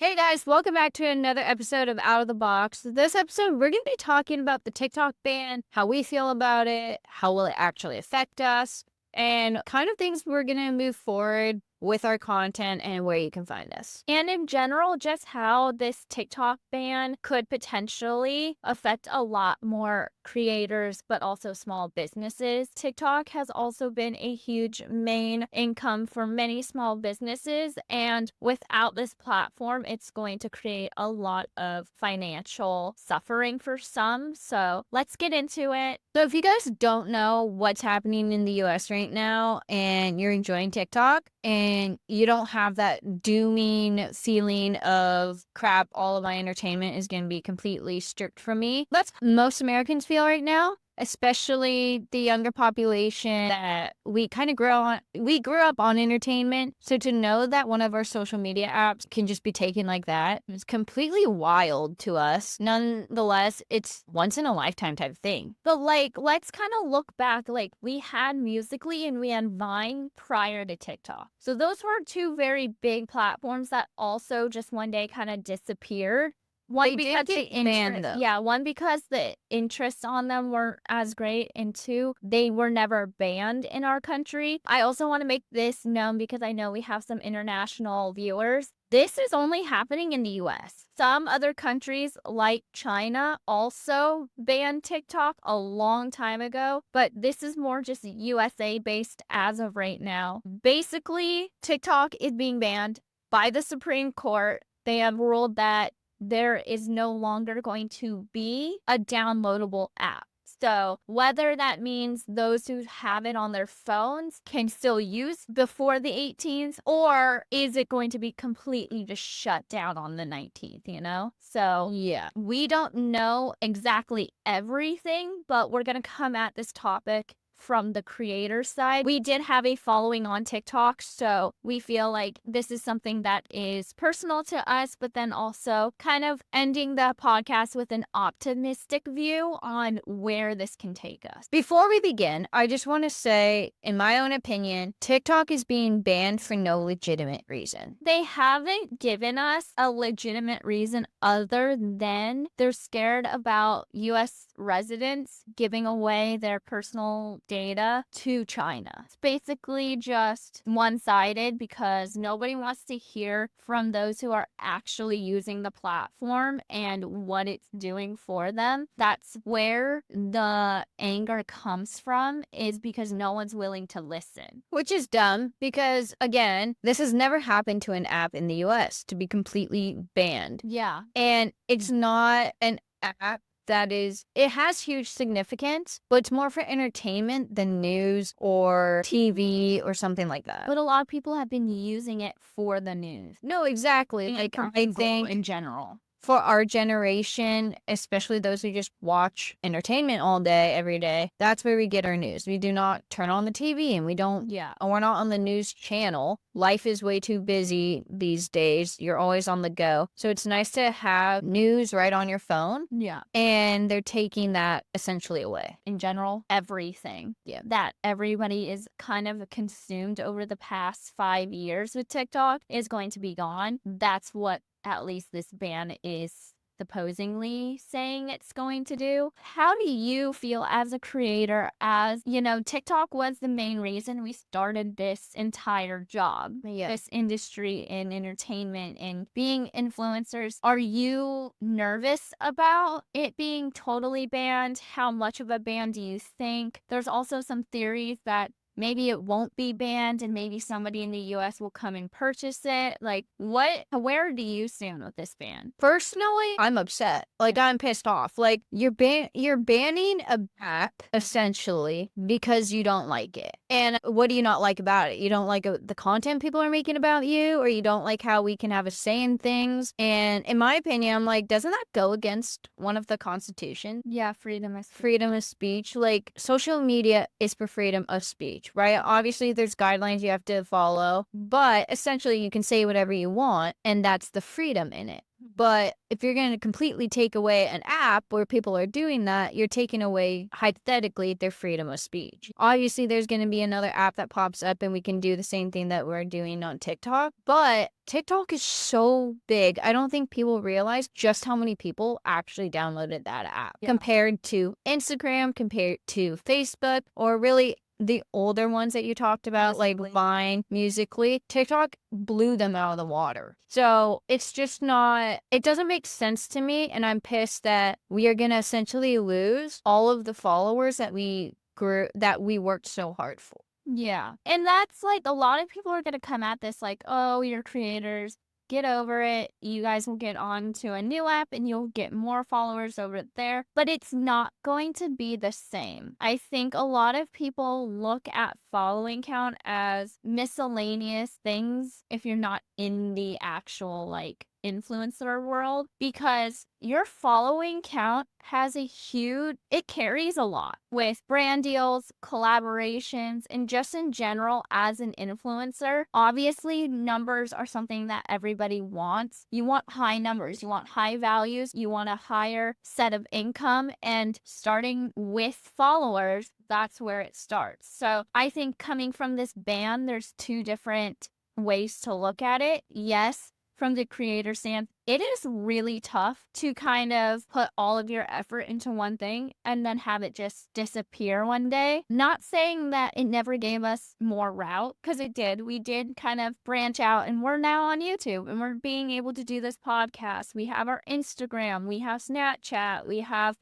Hey guys, welcome back to another episode of Out of the Box. This episode, we're going to be talking about the TikTok ban, how we feel about it, how will it actually affect us, and kind of things we're going to move forward with our content and where you can find us. And in general, just how this TikTok ban could potentially affect a lot more creators, but also small businesses. TikTok has also been a huge main income for many small businesses. And without this platform, it's going to create a lot of financial suffering for some. So let's get into it. So if you guys don't know what's happening in the US right now and you're enjoying TikTok and you don't have that dooming feeling of crap, all of my entertainment is going to be completely stripped from me. That's how most Americans feel right now, especially the younger population that we kind of we grew up on entertainment. So to know that one of our social media apps can just be taken like that is completely wild to us. Nonetheless, it's once in a lifetime type of thing. But let's kind of look back. We had Musically and we had Vine prior to TikTok. So those were two very big platforms that also just one day kind of disappeared. They did get banned, though. Yeah, one because the interest on them weren't as great, and two, they were never banned in our country. I also want to make this known because I know we have some international viewers. This is only happening in the US. Some other countries like China also banned TikTok a long time ago, but this is more just USA based as of right now. Basically, TikTok is being banned by the Supreme Court. They have ruled that there is no longer going to be a downloadable app. So whether that means those who have it on their phones can still use before the 18th, or is it going to be completely just shut down on the 19th, So Yeah. we don't know exactly everything, but we're going to come at this topic from the creator side. We did have a following on TikTok, so we feel like this is something that is personal to us, but then also kind of ending the podcast with an optimistic view on where this can take us. Before we begin, I just want to say, in my own opinion, TikTok is being banned for no legitimate reason. They haven't given us a legitimate reason other than they're scared about US residents giving away their personal data to China. It's basically just one-sided because nobody wants to hear from those who are actually using the platform and what it's doing for them. That's where the anger comes from, is because no one's willing to listen. Which is dumb because, again, this has never happened to an app in the US to be completely banned. Yeah. And it's not an app it has huge significance, but it's more for entertainment than news or TV or something like that. But a lot of people have been using it for the news. No, exactly. I think in general. For our generation, especially those who just watch entertainment all day, every day, that's where we get our news. We do not turn on the TV and we're not on the news channel. Life is way too busy these days. You're always on the go. So it's nice to have news right on your phone. Yeah. And they're taking that essentially away. In general, everything. Yeah. That everybody is kind of consumed over the past 5 years with TikTok is going to be gone. That's what at least this ban is supposedly saying it's going to do. How do you feel as a creator, TikTok was the main reason we started this entire job, this industry in entertainment and being influencers. Are you nervous about it being totally banned? How much of a ban do you think? There's also some theories that maybe it won't be banned and maybe somebody in the US will come and purchase it. Where do you stand with this ban? Personally, I'm upset. I'm pissed off. You're banning a app essentially because you don't like it. And what do you not like about it? You don't like the content people are making about you, or you don't like how we can have a say in things. And in my opinion, I'm like, doesn't that go against one of the Constitution? Yeah, freedom of speech. Social media is for freedom of speech, right? Obviously, there's guidelines you have to follow, but essentially you can say whatever you want, and that's the freedom in it. But if you're going to completely take away an app where people are doing that, you're taking away, hypothetically, their freedom of speech. Obviously, there's going to be another app that pops up and we can do the same thing that we're doing on TikTok. But TikTok is so big. I don't think people realize just how many people actually downloaded that app compared to Instagram, compared to Facebook, or really the older ones that you talked about, like Vine, Musically. TikTok blew them out of the water. So it's just not, it doesn't make sense to me. And I'm pissed that we are going to essentially lose all of the followers that we grew, that we worked so hard for. Yeah. And that's like a lot of people are going to come at this like, oh, you're creators. Get over it. You guys will get on to a new app and you'll get more followers over there. But it's not going to be the same. I think a lot of people look at following count as miscellaneous things if you're not in the actual like influencer world, because your following count has a huge, it carries a lot with brand deals, collaborations, and just in general as an influencer. Obviously, numbers are something that everybody wants. You want high numbers, you want high values, you want a higher set of income, and starting with followers, that's where it starts. So I think coming from this ban, there's two different ways to look at it. Yes, from the creator stand, it is really tough to kind of put all of your effort into one thing and then have it just disappear one day. Not saying that it never gave us more route, because it did. We did kind of branch out and we're now on YouTube and we're being able to do this podcast. We have our Instagram, we have Snapchat, we have,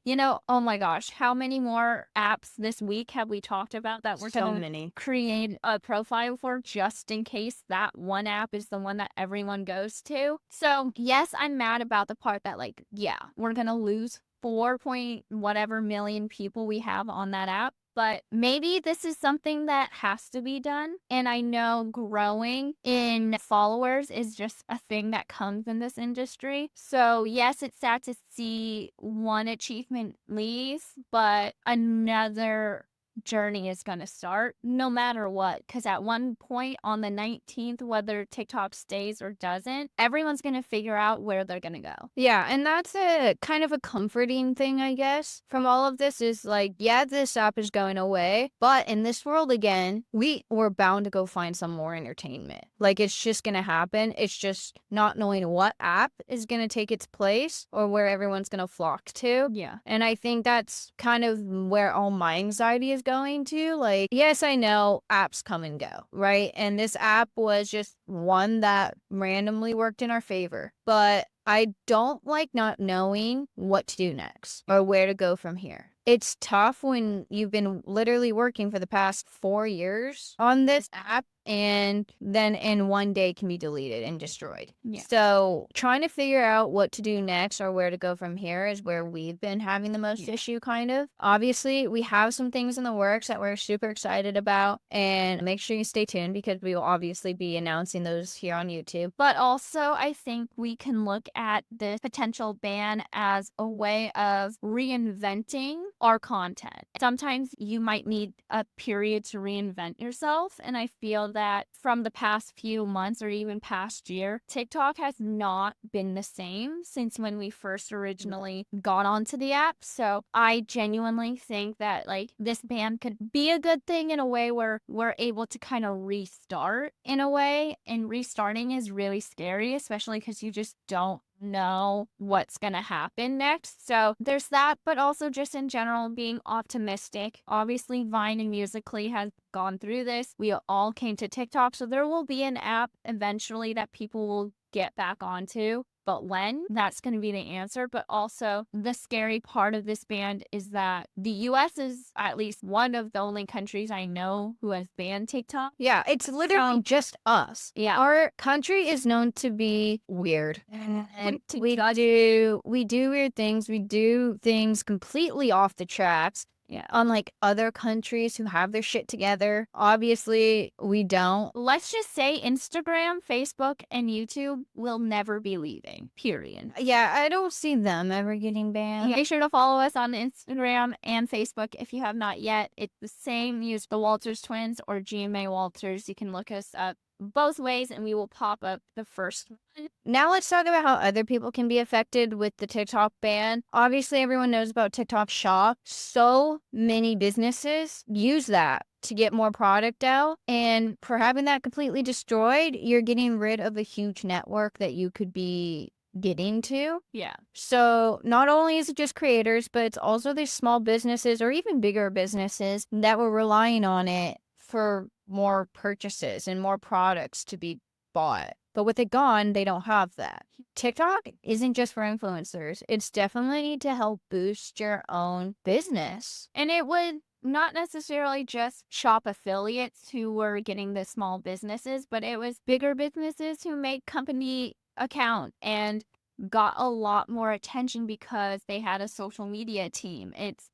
oh my gosh, how many more apps this week have we talked about that we're going to create a profile for just in case that one app is the one that everyone goes to. So yes, I'm mad about the part that like, yeah, we're gonna lose 4 point whatever million people we have on that app. But maybe this is something that has to be done. And I know growing in followers is just a thing that comes in this industry. So yes, it's sad to see one achievement leave, but another journey is going to start no matter what, because at one point on the 19th, whether TikTok stays or doesn't, everyone's going to figure out where they're going to go. Yeah, and that's a kind of a comforting thing, I guess, from all of this is like, yeah, this app is going away, but in this world again, we're bound to go find some more entertainment. Like, it's just going to happen. It's just not knowing what app is going to take its place or where everyone's going to flock to. Yeah. And I think that's kind of where all my anxiety is going to. Like, yes, I know apps come and go, right? And this app was just one that randomly worked in our favor. But I don't like not knowing what to do next or where to go from here. It's tough when you've been literally working for the past 4 years on this app and then in one day can be deleted and destroyed. Yeah. So trying to figure out what to do next or where to go from here is where we've been having the most issue, kind of. Obviously, we have some things in the works that we're super excited about, and make sure you stay tuned because we will obviously be announcing those here on YouTube. But also, I think we can look at the potential ban as a way of reinventing our content. Sometimes you might need a period to reinvent yourself, and I feel that from the past few months or even past year, TikTok has not been the same since when we first originally got onto the app. So I genuinely think that like this ban could be a good thing in a way where we're able to kind of restart in a way, and restarting is really scary, especially because you just don't know what's gonna happen next. So there's that, but also just in general being optimistic. Obviously, Vine and Musically has gone through this. We all came to TikTok, so there will be an app eventually that people will get back onto. But when? That's going to be the answer. But also, the scary part of this ban is that the US is at least one of the only countries I know who has banned TikTok. Yeah, it's literally just us. Yeah. Our country is known to be weird. And we do weird things. We do things completely off the tracks. Yeah. Unlike other countries who have their shit together, obviously we don't. Let's just say Instagram, Facebook, and YouTube will never be leaving, period. Yeah, I don't see them ever getting banned. Make sure to follow us on Instagram and Facebook if you have not yet. It's the same. Use the Walters twins or GMA Walters. You can look us up both ways and we will pop up the first one. Now let's talk about how other people can be affected with the TikTok ban. Obviously, everyone knows about TikTok Shop. So many businesses use that to get more product out. And for having that completely destroyed, you're getting rid of a huge network that you could be getting to. Yeah. So not only is it just creators, but it's also these small businesses or even bigger businesses that were relying on it for more purchases and more products to be bought. But with it gone, they don't have that. TikTok isn't just for influencers. It's definitely to help boost your own business. And it would not necessarily just shop affiliates who were getting the small businesses, but it was bigger businesses who made company account and got a lot more attention because they had a social media team. It's,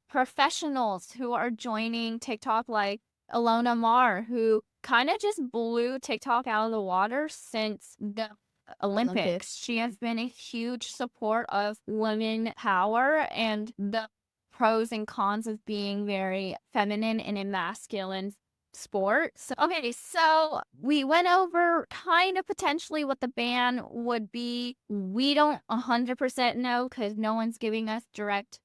professionals who are joining TikTok like Alona Mar, who kind of just blew TikTok out of the water since the Olympics. She has been a huge support of women power and the pros and cons of being very feminine and a masculine sport. So we went over kind of potentially what the ban would be. We don't 100% know because no one's giving us direct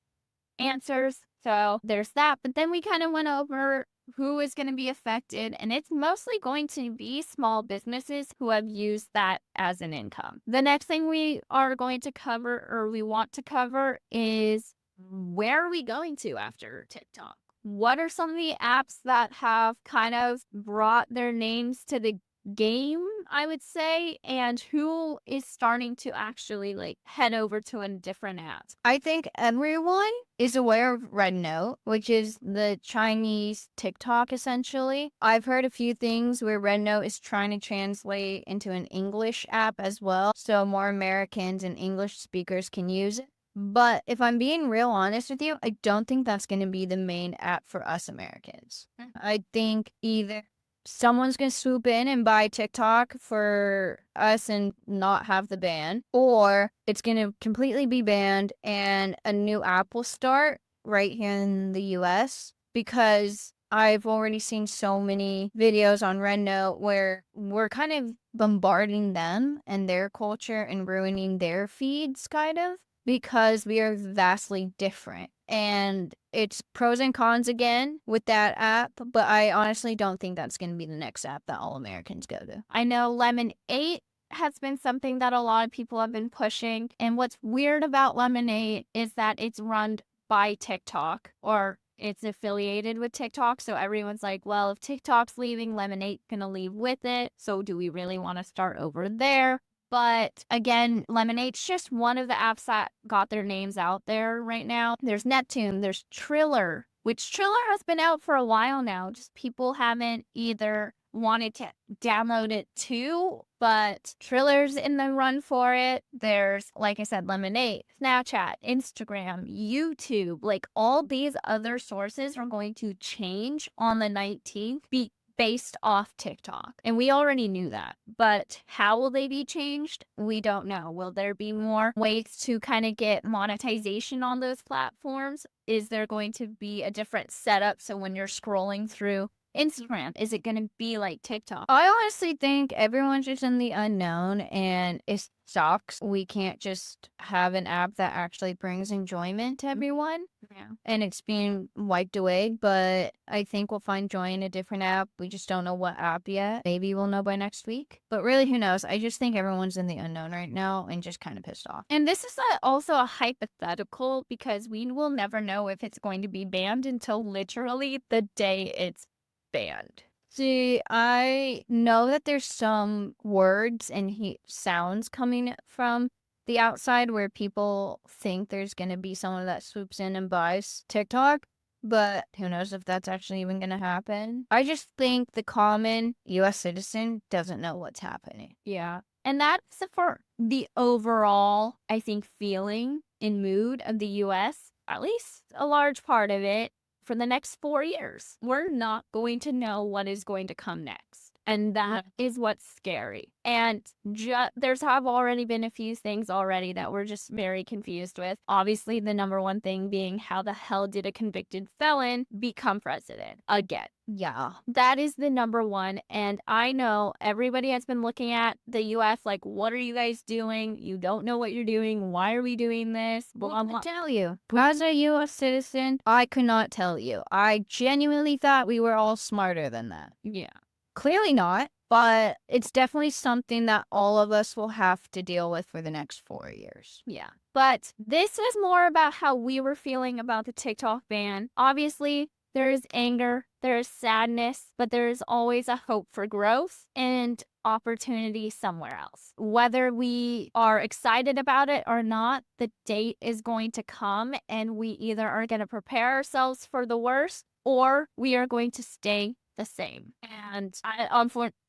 answers. So there's that. But then we kind of went over who is going to be affected, and it's mostly going to be small businesses who have used that as an income. The next thing we are going to cover, or we want to cover, is where are we going to after TikTok? What are some of the apps that have kind of brought their names to the game, I would say, and who is starting to actually head over to a different app? I think everyone is aware of Red Note, which is the Chinese TikTok essentially. I've heard a few things where Red Note is trying to translate into an English app as well, so more Americans and English speakers can use it. But if I'm being real honest with you, I don't think that's going to be the main app for us Americans. I think either someone's going to swoop in and buy TikTok for us and not have the ban, or it's going to completely be banned and a new app will start right here in the US, because I've already seen so many videos on Red Note where we're kind of bombarding them and their culture and ruining their feeds, kind of, because we are vastly different. And it's pros and cons again with that app, but I honestly don't think that's going to be the next app that all Americans go to. I know Lemon 8 has been something that a lot of people have been pushing. And what's weird about Lemon 8 is that it's run by TikTok, or it's affiliated with TikTok. So everyone's like, well, if TikTok's leaving, Lemon 8's going to leave with it. So do we really want to start over there? But again, Lemonade's just one of the apps that got their names out there right now. There's Neptune, there's Triller, which Triller has been out for a while now. Just people haven't either wanted to download it too, but Triller's in the run for it. There's, like I said, Lemonade, Snapchat, Instagram, YouTube. Like all these other sources are going to change on the 19th based off TikTok. And we already knew that. But how will they be changed? We don't know. Will there be more ways to kind of get monetization on those platforms? Is there going to be a different setup? So when you're scrolling through Instagram, is it going to be like TikTok? I honestly think everyone's just in the unknown, and it sucks. We can't just have an app that actually brings enjoyment to everyone. Yeah. And it's being wiped away, but I think we'll find joy in a different app. We just don't know what app yet. Maybe we'll know by next week. But really, who knows? I just think everyone's in the unknown right now and just kind of pissed off. And this is also a hypothetical because we will never know if it's going to be banned until literally the day it's banned. See, I know that there's some words and sounds coming from the outside where people think there's going to be someone that swoops in and buys TikTok, but who knows if that's actually even going to happen. I just think the common US citizen doesn't know what's happening. Yeah. And that's for the overall, I think, feeling and mood of the US, at least a large part of it. For the next 4 years, we're not going to know what is going to come next. And that is what's scary. And there's have already been a few things already that we're just very confused with. Obviously, the number one thing being how the hell did a convicted felon become president again? Yeah. That is the number one. And I know everybody has been looking at the US like, what are you guys doing? You don't know what you're doing. Why are we doing this? Blah, I blah. tell you, as a U.S. citizen, I could not tell you. I genuinely thought we were all smarter than that. Yeah. Clearly not, but it's definitely something that all of us will have to deal with for the next 4 years. Yeah. But this is more about how we were feeling about the TikTok ban. Obviously, there is anger, there is sadness, but there is always a hope for growth and opportunity somewhere else. Whether we are excited about it or not, the date is going to come, and we either are going to prepare ourselves for the worst or we are going to stay the same. And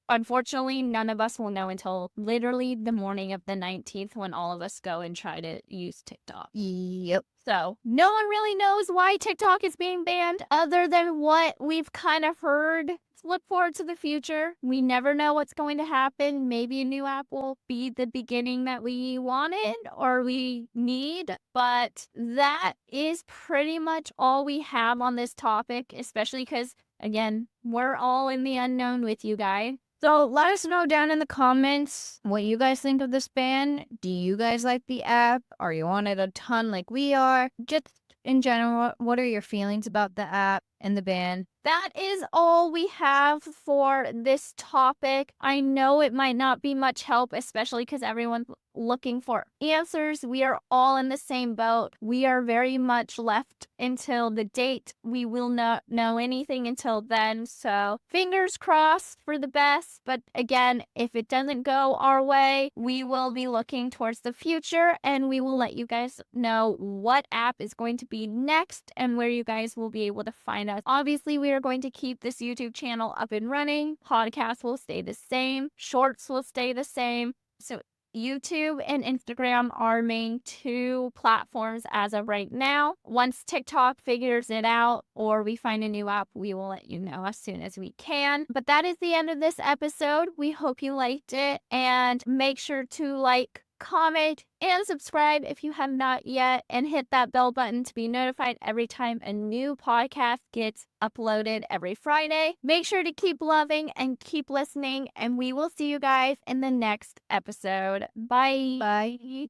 unfortunately, none of us will know until literally the morning of the 19th when all of us go and try to use TikTok. Yep. So no one really knows why TikTok is being banned other than what we've kind of heard. Look forward to the future. We never know what's going to happen. Maybe a new app will be the beginning that we wanted or we need. But that is pretty much all we have on this topic, especially because, again, we're all in the unknown with you guys. So let us know down in the comments what you guys think of this ban. Do you guys like the app? Are you on it a ton like we are? Just in general, what are your feelings about the app and the ban? That is all we have for this topic. I know it might not be much help, especially because everyone's looking for answers. We are all in the same boat. We are very much left until the date. We will not know anything until then. So fingers crossed for the best. But again, if it doesn't go our way, we will be looking towards the future and we will let you guys know what app is going to be next and where you guys will be able to find us. Obviously, we are going to keep this YouTube channel up and running. Podcasts will stay the same. Shorts will stay the same. So YouTube and Instagram are main two platforms as of right now. Once TikTok figures it out or we find a new app, we will let you know as soon as we can. But that is the end of this episode. We hope you liked it and make sure to like, comment, and subscribe if you have not yet, and hit that bell button to be notified every time a new podcast gets uploaded every Friday. Make sure to keep loving and keep listening, and we will see you guys in the next episode. Bye. Bye.